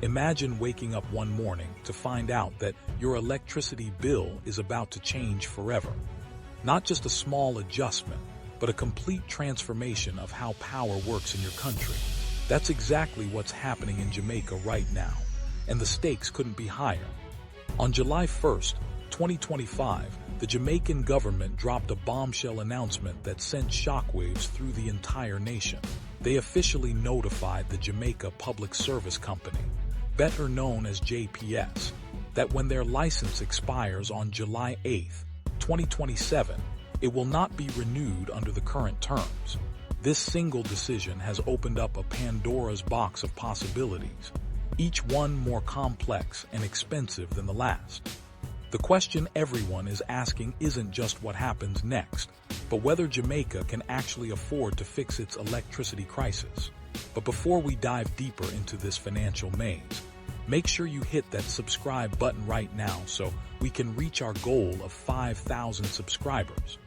Imagine waking up one morning to find out that your electricity bill is about to change forever. Not just a small adjustment, but a complete transformation of how power works in your country. That's exactly what's happening in Jamaica right now, and the stakes couldn't be higher. On July 1st, 2025, the Jamaican government dropped a bombshell announcement that sent shockwaves through the entire nation. They officially notified the Jamaica Public Service Company, better known as JPS, that when their license expires on July 8, 2027, it will not be renewed under the current terms. This single decision has opened up a Pandora's box of possibilities, each one more complex and expensive than the last. The question everyone is asking isn't just what happens next, but whether Jamaica can actually afford to fix its electricity crisis. But before we dive deeper into this financial maze, make sure you hit that subscribe button right now so we can reach our goal of 5,000 subscribers.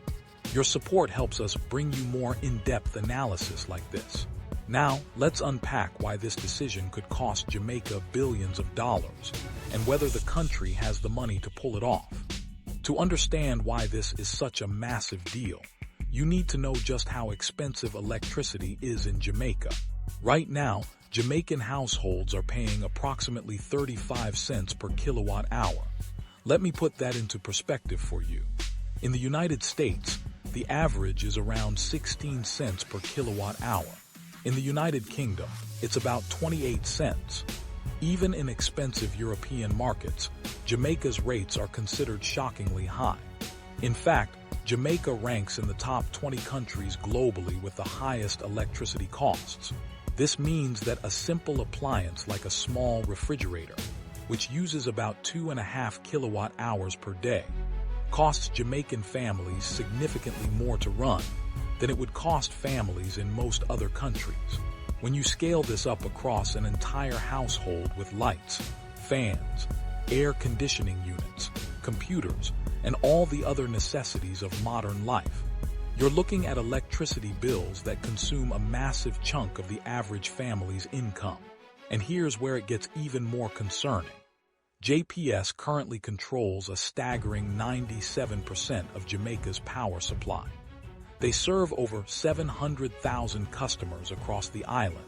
Your support helps us bring you more in-depth analysis like this. Now, let's unpack why this decision could cost Jamaica billions of dollars and whether the country has the money to pull it off. To understand why this is such a massive deal, you need to know just how expensive electricity is in Jamaica. Right now, Jamaican households are paying approximately 35 cents per kilowatt hour. Let me put that into perspective for you. In the United States, the average is around 16 cents per kilowatt hour. In the United Kingdom, it's about 28 cents. Even in expensive European markets, Jamaica's rates are considered shockingly high. In fact, Jamaica ranks in the top 20 countries globally with the highest electricity costs. This means that a simple appliance like a small refrigerator, which uses about 2.5 kilowatt hours per day, costs Jamaican families significantly more to run than it would cost families in most other countries. When you scale this up across an entire household with lights, fans, air conditioning units, computers, and all the other necessities of modern life, you're looking at electricity bills that consume a massive chunk of the average family's income. And here's where it gets even more concerning. JPS currently controls a staggering 97% of Jamaica's power supply. They serve over 700,000 customers across the island,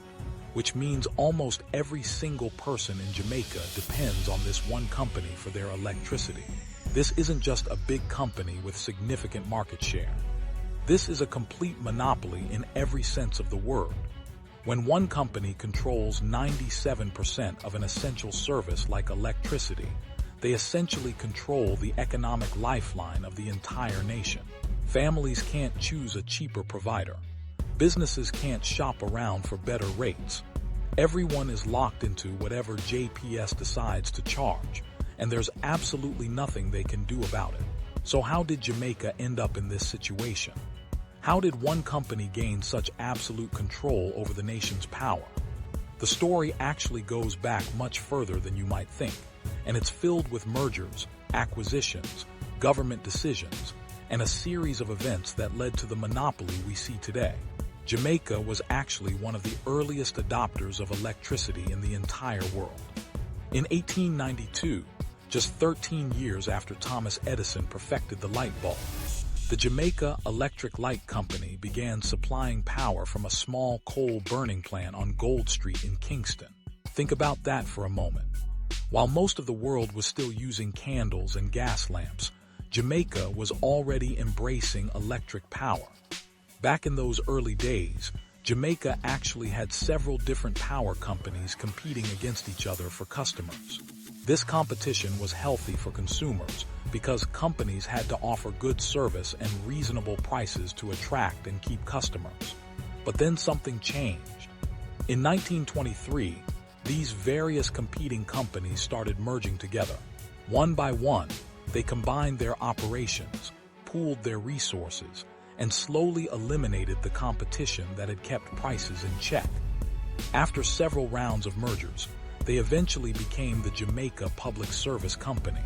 which means almost every single person in Jamaica depends on this one company for their electricity. This isn't just a big company with significant market share. This is a complete monopoly in every sense of the word. When one company controls 97% of an essential service like electricity, they essentially control the economic lifeline of the entire nation. Families can't choose a cheaper provider. Businesses can't shop around for better rates. Everyone is locked into whatever JPS decides to charge, and there's absolutely nothing they can do about it. So how did Jamaica end up in this situation? How did one company gain such absolute control over the nation's power? The story actually goes back much further than you might think, and it's filled with mergers, acquisitions, government decisions, and a series of events that led to the monopoly we see today. Jamaica was actually one of the earliest adopters of electricity in the entire world. In 1892, just 13 years after Thomas Edison perfected the light bulb, the Jamaica Electric Light Company began supplying power from a small coal burning plant on Gold Street in Kingston. Think about that for a moment. While most of the world was still using candles and gas lamps, Jamaica was already embracing electric power. Back in those early days, Jamaica actually had several different power companies competing against each other for customers. This competition was healthy for consumers because companies had to offer good service and reasonable prices to attract and keep customers. But then something changed. In 1923, these various competing companies started merging together. One by one, they combined their operations, pooled their resources, and slowly eliminated the competition that had kept prices in check. After several rounds of mergers, they eventually became the Jamaica Public Service Company.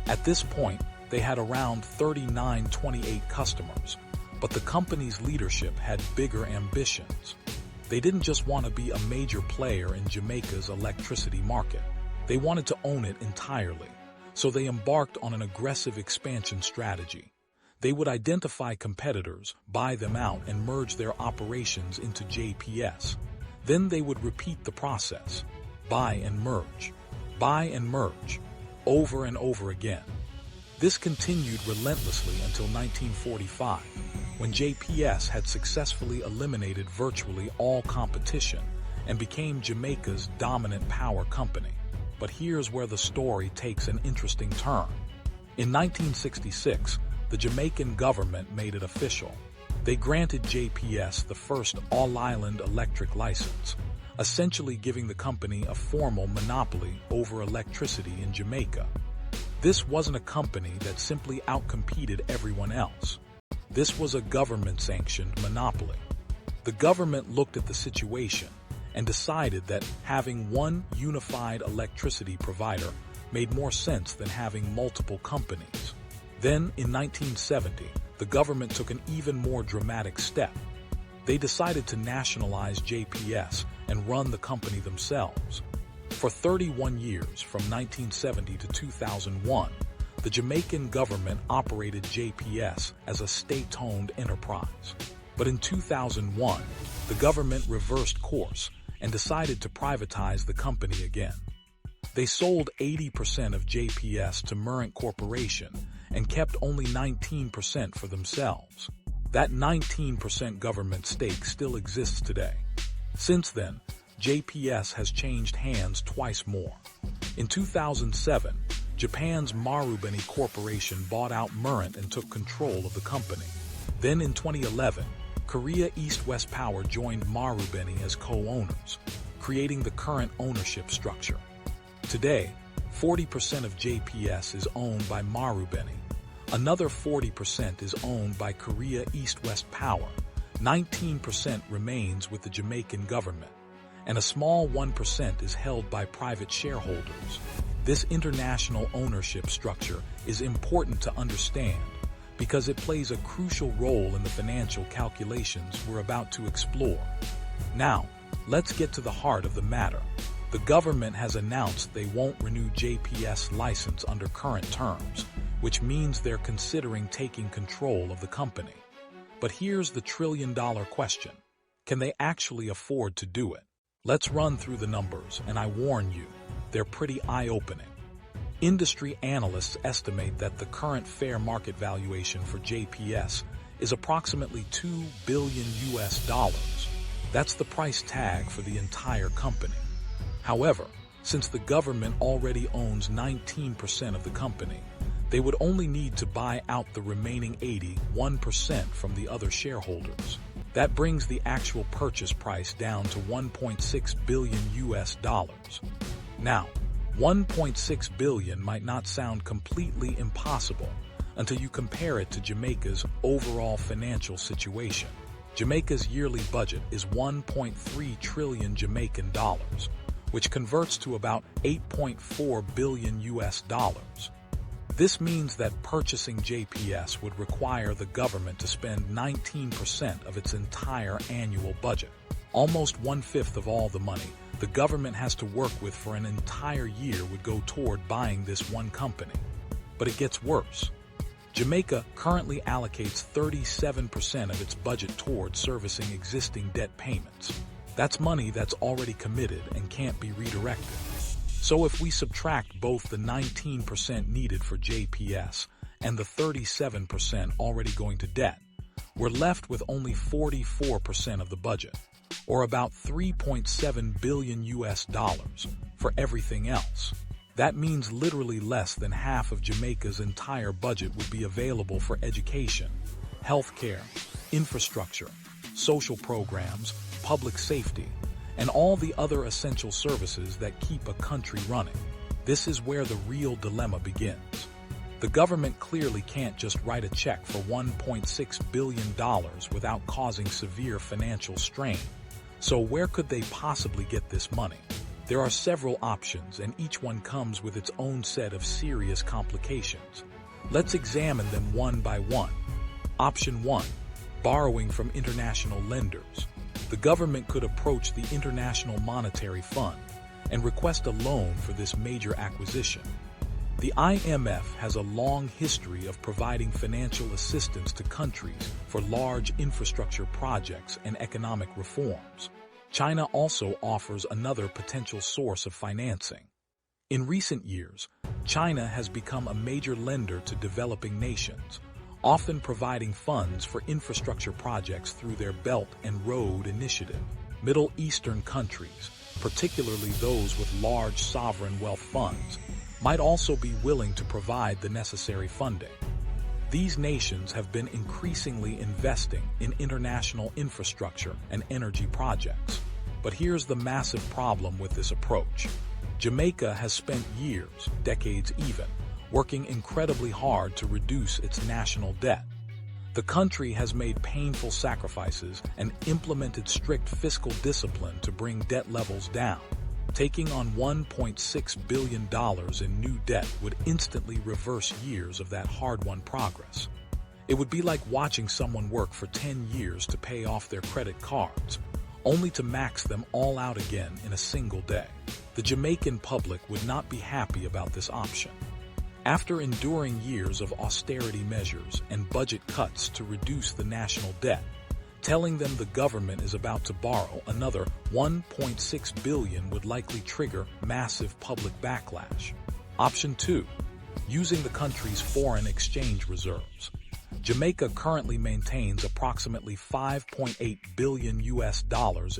At this point, they had around 39-28 customers, but the company's leadership had bigger ambitions. They didn't just want to be a major player in Jamaica's electricity market. They wanted to own it entirely. So they embarked on an aggressive expansion strategy. They would identify competitors, buy them out, and merge their operations into JPS. Then they would repeat the process. Buy and merge, over and over again. This continued relentlessly until 1945, when JPS had successfully eliminated virtually all competition and became Jamaica's dominant power company. But here's where the story takes an interesting turn. In 1966, the Jamaican government made it official. They granted JPS the first all-island electric license, essentially giving the company a formal monopoly over electricity in Jamaica. This wasn't a company that simply outcompeted everyone else. This was a government-sanctioned monopoly. The government looked at the situation and decided that having one unified electricity provider made more sense than having multiple companies. Then, in 1970, the government took an even more dramatic step. They decided to nationalize JPS and run the company themselves. For 31 years, from 1970 to 2001, the Jamaican government operated JPS as a state-owned enterprise. But in 2001, the government reversed course and decided to privatize the company again. They sold 80% of JPS to Merrant Corporation and kept only 19% for themselves. That 19% government stake still exists today. Since then, JPS has changed hands twice more. In 2007, Japan's Marubeni Corporation bought out Merrant and took control of the company. Then in 2011, Korea East-West Power joined Marubeni as co-owners, creating the current ownership structure. Today, 40% of JPS is owned by Marubeni. Another 40% is owned by Korea East-West Power. 19% remains with the Jamaican government, and a small 1% is held by private shareholders. This international ownership structure is important to understand because it plays a crucial role in the financial calculations we're about to explore. Now, let's get to the heart of the matter. The government has announced they won't renew JPS license under current terms, which means they're considering taking control of the company. But here's the trillion-dollar question. Can they actually afford to do it? Let's run through the numbers, and I warn you, they're pretty eye-opening. Industry analysts estimate that the current fair market valuation for JPS is approximately $2 billion. That's the price tag for the entire company. However, since the government already owns 19% of the company, they would only need to buy out the remaining 81% from the other shareholders. That brings the actual purchase price down to $1.6 billion. Now, $1.6 billion might not sound completely impossible until you compare it to Jamaica's overall financial situation. Jamaica's yearly budget is 1.3 trillion Jamaican dollars, which converts to about $8.4 billion. This means that purchasing JPS would require the government to spend 19% of its entire annual budget. Almost one-fifth of all the money the government has to work with for an entire year would go toward buying this one company. But it gets worse. Jamaica currently allocates 37% of its budget toward servicing existing debt payments. That's money that's already committed and can't be redirected. So if we subtract both the 19% needed for JPS and the 37% already going to debt, we're left with only 44% of the budget, or about $3.7 billion for everything else. That means literally less than half of Jamaica's entire budget would be available for education, healthcare, infrastructure, social programs, public safety, and all the other essential services that keep a country running. This is where the real dilemma begins. The government clearly can't just write a check for $1.6 billion without causing severe financial strain. So where could they possibly get this money? There are several options, and each one comes with its own set of serious complications. Let's examine them one by one. Option 1. Borrowing from international lenders. the government could approach the International Monetary Fund and request a loan for this major acquisition. The IMF has a long history of providing financial assistance to countries for large infrastructure projects and economic reforms. China also offers another potential source of financing. In recent years, China has become a major lender to developing nations, often providing funds for infrastructure projects through their Belt and Road Initiative. Middle Eastern countries, particularly those with large sovereign wealth funds, might also be willing to provide the necessary funding. These nations have been increasingly investing in international infrastructure and energy projects. But here's the massive problem with this approach. Jamaica has spent years, decades even, working incredibly hard to reduce its national debt. The country has made painful sacrifices and implemented strict fiscal discipline to bring debt levels down. Taking on $1.6 billion in new debt would instantly reverse years of that hard-won progress. It would be like watching someone work for 10 years to pay off their credit cards, only to max them all out again in a single day. The Jamaican public would not be happy about this option. After enduring years of austerity measures and budget cuts to reduce the national debt, telling them the government is about to borrow another $1.6 billion would likely trigger massive public backlash. Option 2. Using the country's foreign exchange reserves. Jamaica currently maintains approximately $5.8 billion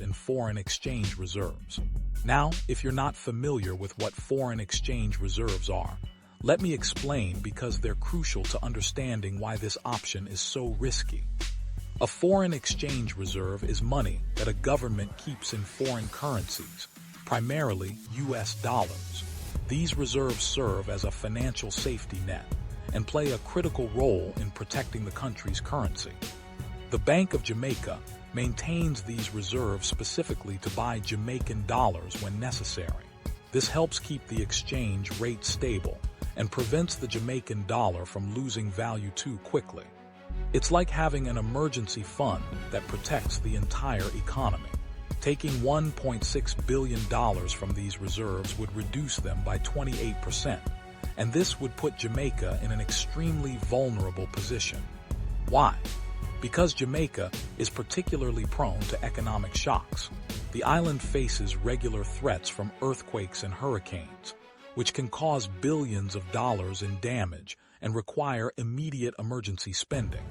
in foreign exchange reserves. Now, if you're not familiar with what foreign exchange reserves are, let me explain because they're crucial to understanding why this option is so risky. A foreign exchange reserve is money that a government keeps in foreign currencies, primarily US dollars. These reserves serve as a financial safety net and play a critical role in protecting the country's currency. The Bank of Jamaica maintains these reserves specifically to buy Jamaican dollars when necessary. This helps keep the exchange rate stable and prevents the Jamaican dollar from losing value too quickly. It's like having an emergency fund that protects the entire economy. Taking $1.6 billion from these reserves would reduce them by 28%, and this would put Jamaica in an extremely vulnerable position. Why? Because Jamaica is particularly prone to economic shocks. The island faces regular threats from earthquakes and hurricanes, which can cause billions of dollars in damage and require immediate emergency spending.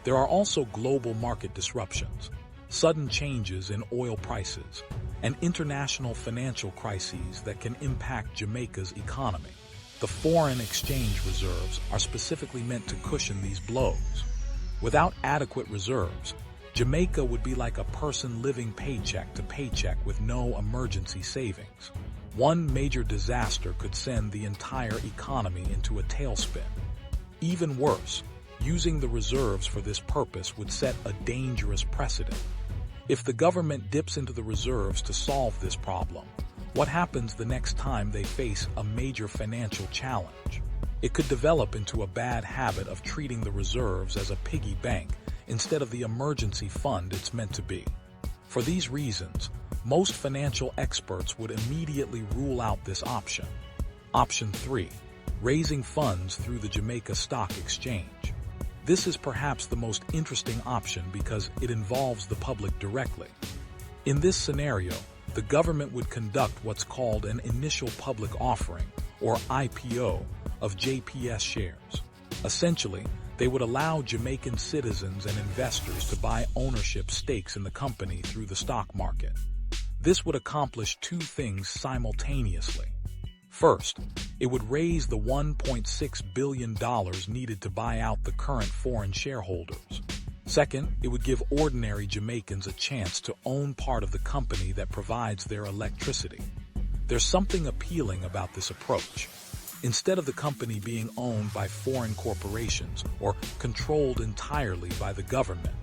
There are also global market disruptions, sudden changes in oil prices, and international financial crises that can impact Jamaica's economy. The foreign exchange reserves are specifically meant to cushion these blows. Without adequate reserves, Jamaica would be like a person living paycheck to paycheck with no emergency savings. One major disaster could send the entire economy into a tailspin. Even worse, using the reserves for this purpose would set a dangerous precedent. If the government dips into the reserves to solve this problem, what happens the next time they face a major financial challenge? It could develop into a bad habit of treating the reserves as a piggy bank instead of the emergency fund it's meant to be. For these reasons, most financial experts would immediately rule out this option. Option 3. Raising funds through the Jamaica Stock Exchange. This is perhaps the most interesting option because it involves the public directly. In this scenario, the government would conduct what's called an initial public offering, or IPO, of JPS shares. Essentially, they would allow Jamaican citizens and investors to buy ownership stakes in the company through the stock market. This would accomplish two things simultaneously. First, it would raise the $1.6 billion needed to buy out the current foreign shareholders. Second, it would give ordinary Jamaicans a chance to own part of the company that provides their electricity. There's something appealing about this approach. Instead of the company being owned by foreign corporations or controlled entirely by the government,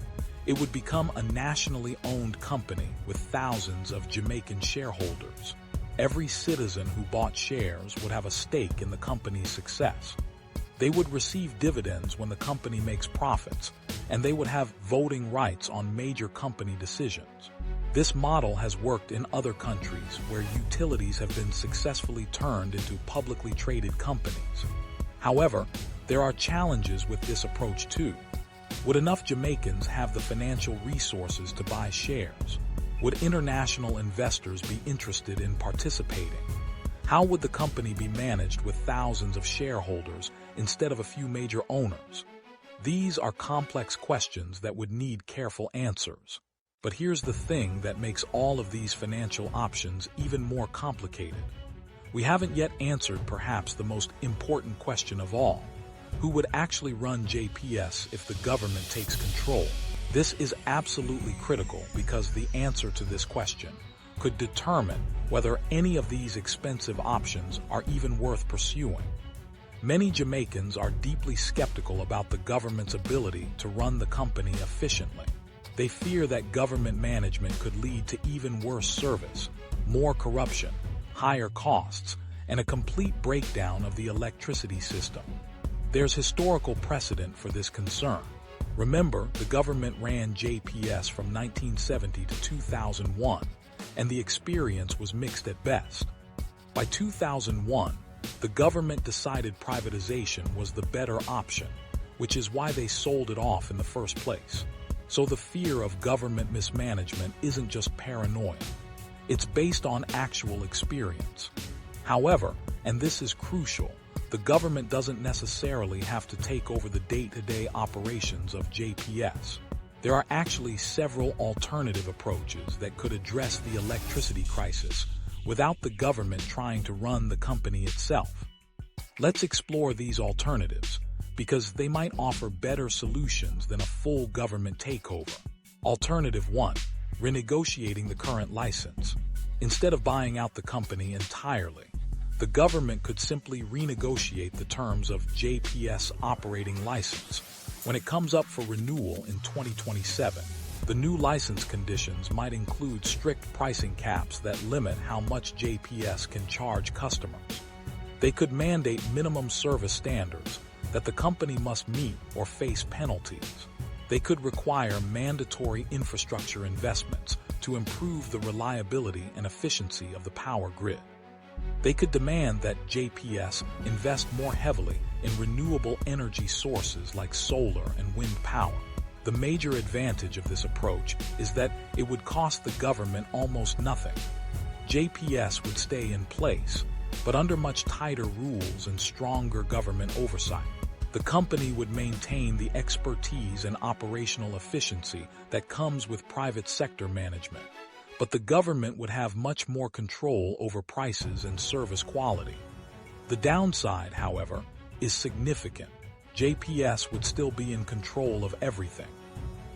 it would become a nationally owned company with thousands of Jamaican shareholders. Every citizen who bought shares would have a stake in the company's success. They would receive dividends when the company makes profits, and they would have voting rights on major company decisions. This model has worked in other countries where utilities have been successfully turned into publicly traded companies. However, there are challenges with this approach too. Would enough Jamaicans have the financial resources to buy shares? Would international investors be interested in participating? How would the company be managed with thousands of shareholders instead of a few major owners? These are complex questions that would need careful answers. But here's the thing that makes all of these financial options even more complicated. We haven't yet answered perhaps the most important question of all. Who would actually run JPS if the government takes control? This is absolutely critical because the answer to this question could determine whether any of these expensive options are even worth pursuing. Many Jamaicans are deeply skeptical about the government's ability to run the company efficiently. They fear that government management could lead to even worse service, more corruption, higher costs, and a complete breakdown of the electricity system. There's historical precedent for this concern. Remember, the government ran JPS from 1970 to 2001, and the experience was mixed at best. By 2001, the government decided privatization was the better option, which is why they sold it off in the first place. So the fear of government mismanagement isn't just paranoia. It's based on actual experience. However, and this is crucial, the government doesn't necessarily have to take over the day-to-day operations of JPS. There are actually several alternative approaches that could address the electricity crisis without the government trying to run the company itself. Let's explore these alternatives, because they might offer better solutions than a full government takeover. Alternative 1. Renegotiating the current license. Instead of buying out the company entirely, the government could simply renegotiate the terms of JPS operating license. When it comes up for renewal in 2027, the new license conditions might include strict pricing caps that limit how much JPS can charge customers. They could mandate minimum service standards that the company must meet or face penalties. They could require mandatory infrastructure investments to improve the reliability and efficiency of the power grid. They could demand that JPS invest more heavily in renewable energy sources like solar and wind power. The major advantage of this approach is that it would cost the government almost nothing. JPS would stay in place, but under much tighter rules and stronger government oversight. The company would maintain the expertise and operational efficiency that comes with private sector management, but the government would have much more control over prices and service quality. The downside, however, is significant. JPS would still be in control of everything.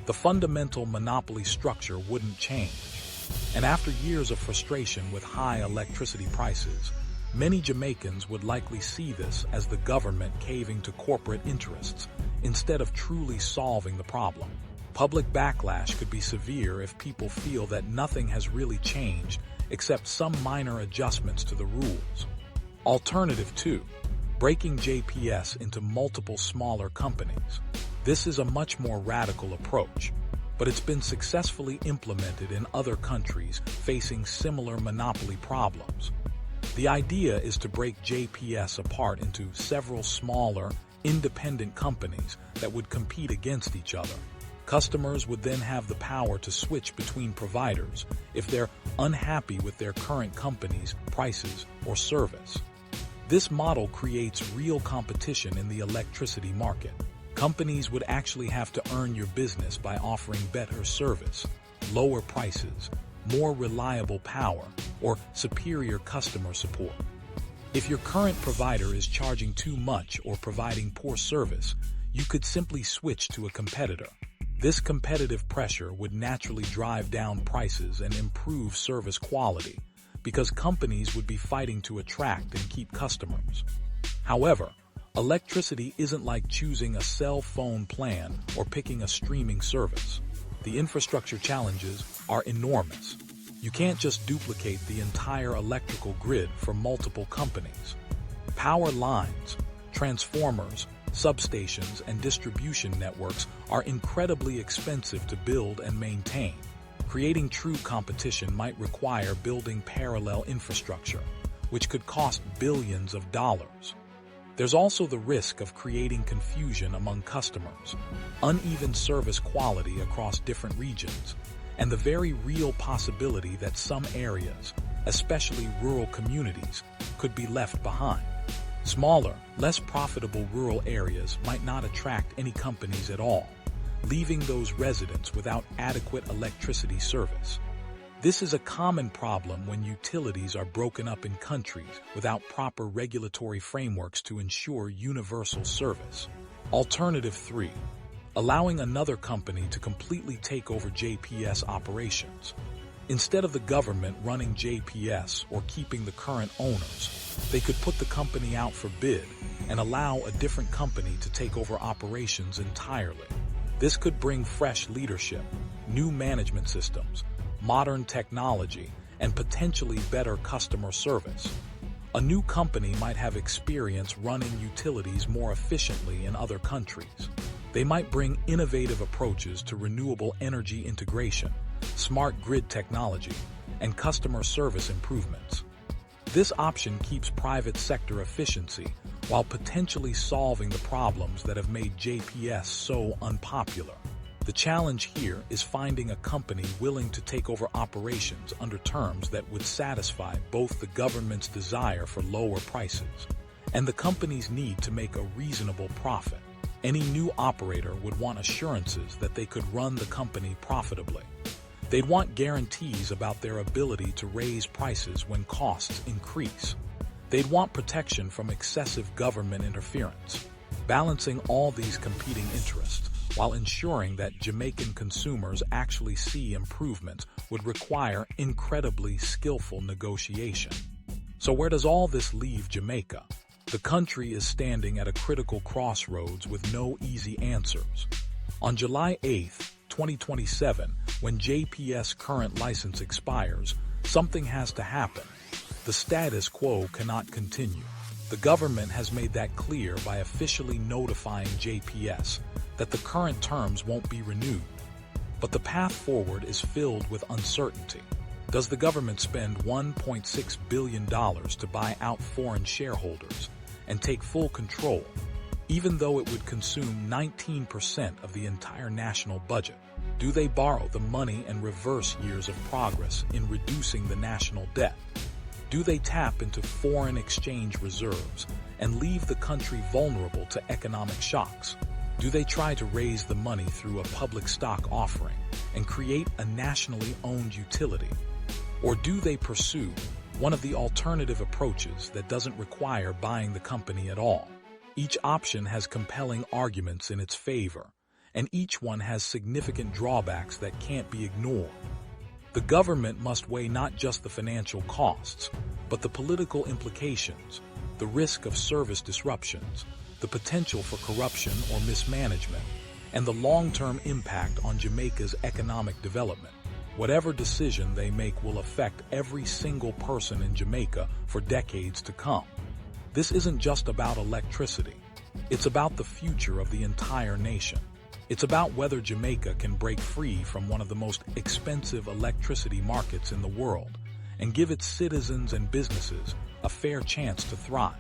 The fundamental monopoly structure wouldn't change. And after years of frustration with high electricity prices, many Jamaicans would likely see this as the government caving to corporate interests instead of truly solving the problem. Public backlash could be severe if people feel that nothing has really changed except some minor adjustments to the rules. Alternative 2. Breaking JPS into multiple smaller companies. This is a much more radical approach, but it's been successfully implemented in other countries facing similar monopoly problems. The idea is to break JPS apart into several smaller, independent companies that would compete against each other. Customers would then have the power to switch between providers if they're unhappy with their current company's prices or service. This model creates real competition in the electricity market. Companies would actually have to earn your business by offering better service, lower prices, more reliable power, or superior customer support. If your current provider is charging too much or providing poor service, you could simply switch to a competitor. This competitive pressure would naturally drive down prices and improve service quality, because companies would be fighting to attract and keep customers. However, electricity isn't like choosing a cell phone plan or picking a streaming service. The infrastructure challenges are enormous. You can't just duplicate the entire electrical grid for multiple companies. Power lines, transformers, substations, and distribution networks are incredibly expensive to build and maintain. Creating true competition might require building parallel infrastructure, which could cost billions of dollars. There's also the risk of creating confusion among customers, uneven service quality across different regions, and the very real possibility that some areas, especially rural communities, could be left behind. Smaller, less profitable rural areas might not attract any companies at all, leaving those residents without adequate electricity service. This is a common problem when utilities are broken up in countries without proper regulatory frameworks to ensure universal service. Alternative 3. Allowing another company to completely take over JPS operations. Instead of the government running JPS or keeping the current owners, they could put the company out for bid and allow a different company to take over operations entirely. This could bring fresh leadership, new management systems, modern technology, and potentially better customer service. A new company might have experience running utilities more efficiently in other countries. They might bring innovative approaches to renewable energy integration, smart grid technology, and customer service improvements. This option keeps private sector efficiency while potentially solving the problems that have made JPS so unpopular. The challenge here is finding a company willing to take over operations under terms that would satisfy both the government's desire for lower prices and the company's need to make a reasonable profit. Any new operator would want assurances that they could run the company profitably. They'd want guarantees about their ability to raise prices when costs increase. They'd want protection from excessive government interference. Balancing all these competing interests while ensuring that Jamaican consumers actually see improvements would require incredibly skillful negotiation. So where does all this leave Jamaica? The country is standing at a critical crossroads with no easy answers. On July 8, 2027, when JPS current license expires, something has to happen. The status quo cannot continue. The government has made that clear by officially notifying JPS that the current terms won't be renewed. But the path forward is filled with uncertainty. Does the government spend $1.6 billion to buy out foreign shareholders and take full control, even though it would consume 19% of the entire national budget? Do they borrow the money and reverse years of progress in reducing the national debt? Do they tap into foreign exchange reserves and leave the country vulnerable to economic shocks? Do they try to raise the money through a public stock offering and create a nationally owned utility? Or do they pursue one of the alternative approaches that doesn't require buying the company at all? Each option has compelling arguments in its favor, and each one has significant drawbacks that can't be ignored. The government must weigh not just the financial costs, but the political implications, the risk of service disruptions, the potential for corruption or mismanagement, and the long-term impact on Jamaica's economic development. Whatever decision they make will affect every single person in Jamaica for decades to come. This isn't just about electricity. It's about the future of the entire nation. It's about whether Jamaica can break free from one of the most expensive electricity markets in the world and give its citizens and businesses a fair chance to thrive.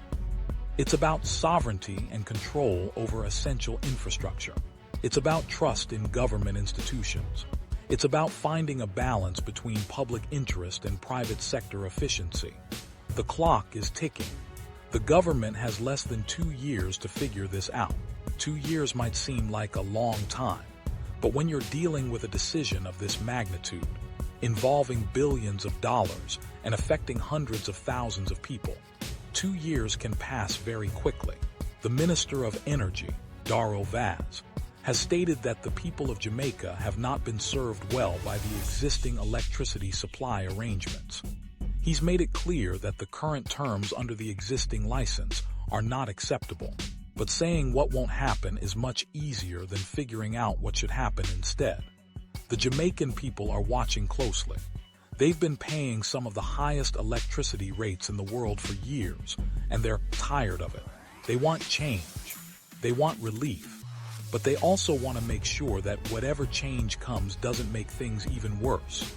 It's about sovereignty and control over essential infrastructure. It's about trust in government institutions. It's about finding a balance between public interest and private sector efficiency. The clock is ticking. The government has less than 2 years to figure this out. 2 years might seem like a long time, but when you're dealing with a decision of this magnitude, involving billions of dollars and affecting hundreds of thousands of people, 2 years can pass very quickly. The Minister of Energy, Darrell Vaz, has stated that the people of Jamaica have not been served well by the existing electricity supply arrangements. He's made it clear that the current terms under the existing license are not acceptable. But saying what won't happen is much easier than figuring out what should happen instead. The Jamaican people are watching closely. They've been paying some of the highest electricity rates in the world for years, and they're tired of it. They want change. They want relief. but they also want to make sure that whatever change comes doesn't make things even worse.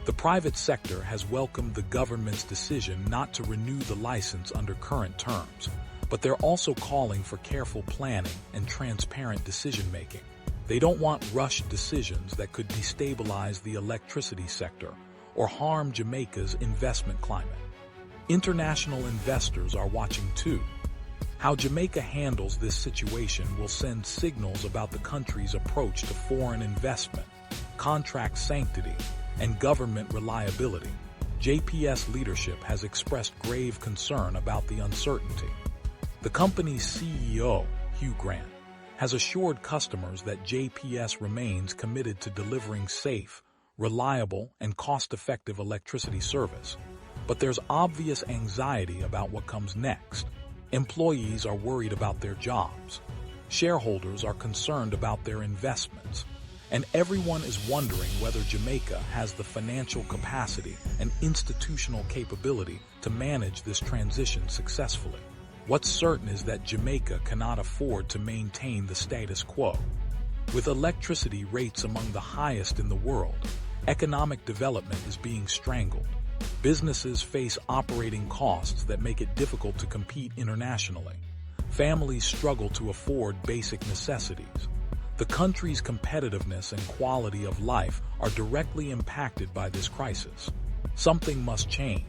The private sector has welcomed the government's decision not to renew the license under current terms, but they're also calling for careful planning and transparent decision-making. They don't want rushed decisions that could destabilize the electricity sector or harm Jamaica's investment climate. International investors are watching too. How Jamaica handles this situation will send signals about the country's approach to foreign investment, contract sanctity, and government reliability. JPS leadership has expressed grave concern about the uncertainty. The company's CEO, Hugh Grant, has assured customers that JPS remains committed to delivering safe, reliable, and cost-effective electricity service. But there's obvious anxiety about what comes next. Employees are worried about their jobs. Shareholders are concerned about their investments. And everyone is wondering whether Jamaica has the financial capacity and institutional capability to manage this transition successfully. What's certain is that Jamaica cannot afford to maintain the status quo. With electricity rates among the highest in the world, economic development is being strangled. Businesses face operating costs that make it difficult to compete internationally. Families struggle to afford basic necessities. The country's competitiveness and quality of life are directly impacted by this crisis. Something must change.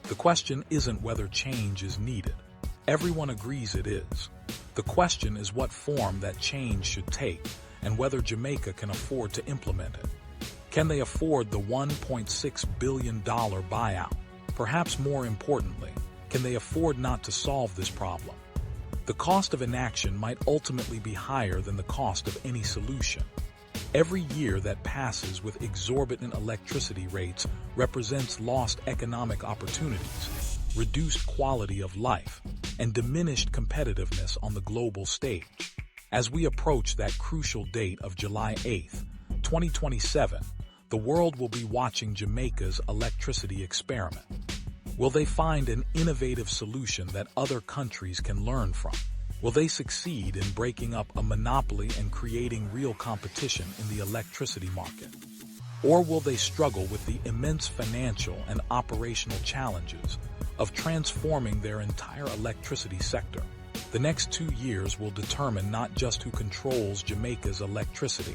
The question isn't whether change is needed. Everyone agrees it is. The question is what form that change should take and whether Jamaica can afford to implement it. Can they afford the $1.6 billion buyout? Perhaps more importantly, can they afford not to solve this problem? The cost of inaction might ultimately be higher than the cost of any solution. Every year that passes with exorbitant electricity rates represents lost economic opportunities, reduced quality of life, and diminished competitiveness on the global stage. As we approach that crucial date of July 8, 2027, the world will be watching Jamaica's electricity experiment. Will they find an innovative solution that other countries can learn from? Will they succeed in breaking up a monopoly and creating real competition in the electricity market? Or will they struggle with the immense financial and operational challenges of transforming their entire electricity sector? The next 2 years will determine not just who controls Jamaica's electricity,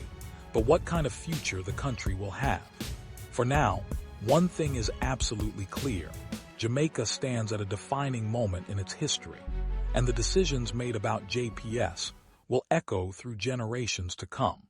but what kind of future the country will have. For now, one thing is absolutely clear. Jamaica stands at a defining moment in its history, and the decisions made about JPS will echo through generations to come.